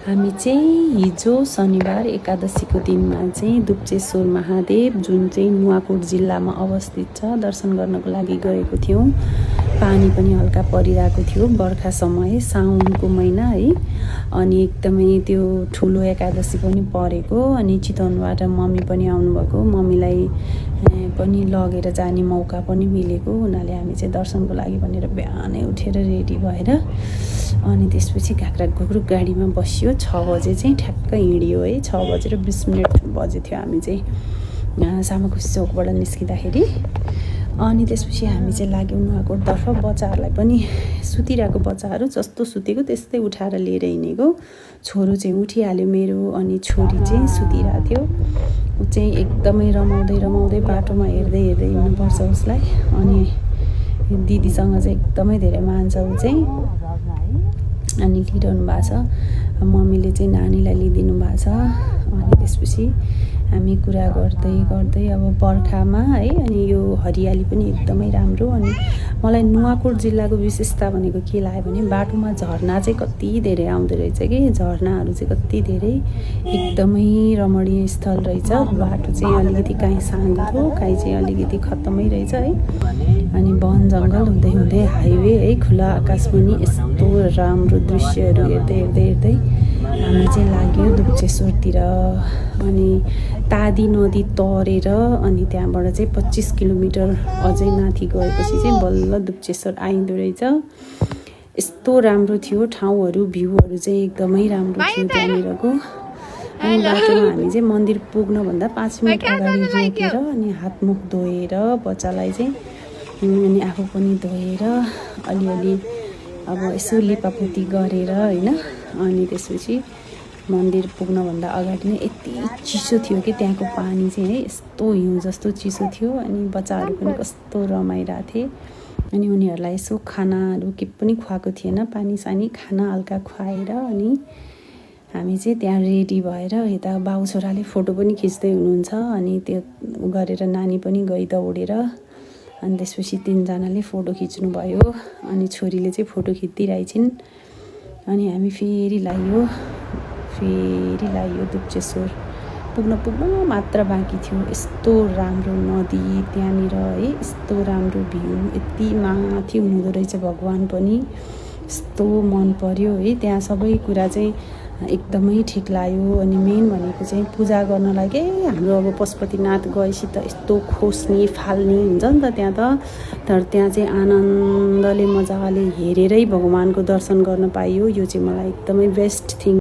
हामी चाहिँ हिजो शनिबार एकादशीको दिनमा चाहिँ दुप्चेश्वर महादेव जुन चाहिँ नुवाकोट जिल्लामा अवस्थित छ दर्शन गर्नको लागि गएको थियौँ। पानी पनि हल्का परिरहेको थियो, बर्खा समय, साउनको महिना है। अनि एकदमै त्यो ठुलो एकादशी पनि परेको, अनि चितवनबाट मम्मी पनि आउनुभएको, मम्मीलाई पनि लगेर जाने मौका पनि मिलेको हुनाले हामी चाहिँ दर्शनको लागि भनेर बिहानै उठेर रेडी भएर अनि त्यसपछि घाक्रा घुक्रुक गाडीमा बसियो। 6 बजे चाहिँ ठ्याक्क हिँडियो है। 6:20 बजे थियो हामी चाहिँ सामाखुसी चौकबाट निस्किँदाखेरि। अनि त्यसपछि हामी चाहिँ लाग्यौँ नुवाकोटतर्फ। बच्चाहरूलाई पनि सुतिरहेको बच्चाहरू जस्तो सुतेको त्यस्तै उठाएर लिएर हिँडेको। छोरो चाहिँ उठिहाल्यो मेरो, अनि छोरी चाहिँ सुतिरहेको थियो। ऊ चाहिँ एकदमै रमाउँदै बाटोमा हेर्दै हिँड्नुपर्छ उसलाई। अनि दिदीसँग चाहिँ एकदमै धेरै मान्छ ऊ चाहिँ, अनि लिइरहनु भएको छ। मम्मीले चाहिँ नानीलाई लिइदिनु भएको छ। अनि त्यसपछि हामी कुरा गर्दै अब बर्खामा है, अनि यो हरियाली पनि एकदमै राम्रो। अनि मलाई नुवाकोट जिल्लाको विशेषता भनेको के लाग्यो भने बाटोमा झरना चाहिँ कति धेरै आउँदो रहेछ कि, झरनाहरू चाहिँ कति धेरै, एकदमै रमणीय स्थल रहेछ। बाटो चाहिँ अलिकति काहीँ साँघुरो, काहीँ चाहिँ अलिकति खत्तमै रहेछ है। अनि वन जङ्गल हुँदै हाइवे है, खुला आकाश पनि, यस्तो राम्रो दृश्यहरू हेर्दै हामी चाहिँ लाग्यो दुप्चेश्वरतिर। अनि तादी नदी तरेर अनि त्यहाँबाट चाहिँ 25 किलोमिटर अझै माथि गएपछि चाहिँ बल्ल दुप्चेश्वर आइँदो रहेछ। यस्तो राम्रो थियो ठाउँहरू, भ्यूहरू चाहिँ एकदमै राम्रो थियो त्यहाँनिरको। अनि बाटोमा हामी चाहिँ मन्दिर पुग्नुभन्दा 5 मिनट अगाडि रोकेर अनि हातमुख धोएर बच्चालाई चाहिँ अनि आफू पनि धोएर अलिअलि अब यसो लिपापोती गरेर होइन। अनि त्यसपछि मन्दिर पुग्नुभन्दा अगाडि नै यति चिसो थियो कि त्यहाँको पानी चाहिँ है, यस्तो हिउँ जस्तो चिसो थियो। अनि बच्चाहरू पनि कस्तो रमाइरहेको थिए। अनि उनीहरूलाई यसो खानाहरू के पनि खुवाएको थिएन, पानी सानी खाना हल्का खुवाएर अनि हामी चाहिँ त्यहाँ रेडी भएर यता बाउ छोराले फोटो पनि खिच्दै हुनुहुन्छ। अनि त्यो गरेर नानी पनि गई दौडेर। अनि त्यसपछि 3जनाले फोटो खिच्नुभयो। अनि छोरीले चाहिँ फोटो खिचिदिइरहेछिन्। अनि हामी फेरि लाग्यो दुप्चेश्वर। पुग्न मात्र बाँकी थियो। यस्तो राम्रो नदी त्यहाँनिर है, यस्तो राम्रो भ्यू, यति माथि हुनुहुँदो रहेछ भगवान् पनि, यस्तो मन पर्यो है। त्यहाँ सबै कुरा चाहिँ एकदमै ठिक लाग्यो। अनि मेन भनेको चाहिँ पूजा गर्नलाई के हाम्रो अब पशुपतिनाथ गएपछि त यस्तो खोस्ने फाल्ने हुन्छ नि त त्यहाँ त, तर त्यहाँ चाहिँ आनन्दले मजाले हेरेरै भगवान्को दर्शन गर्न पाइयो। यो चाहिँ मलाई एकदमै बेस्ट थिङ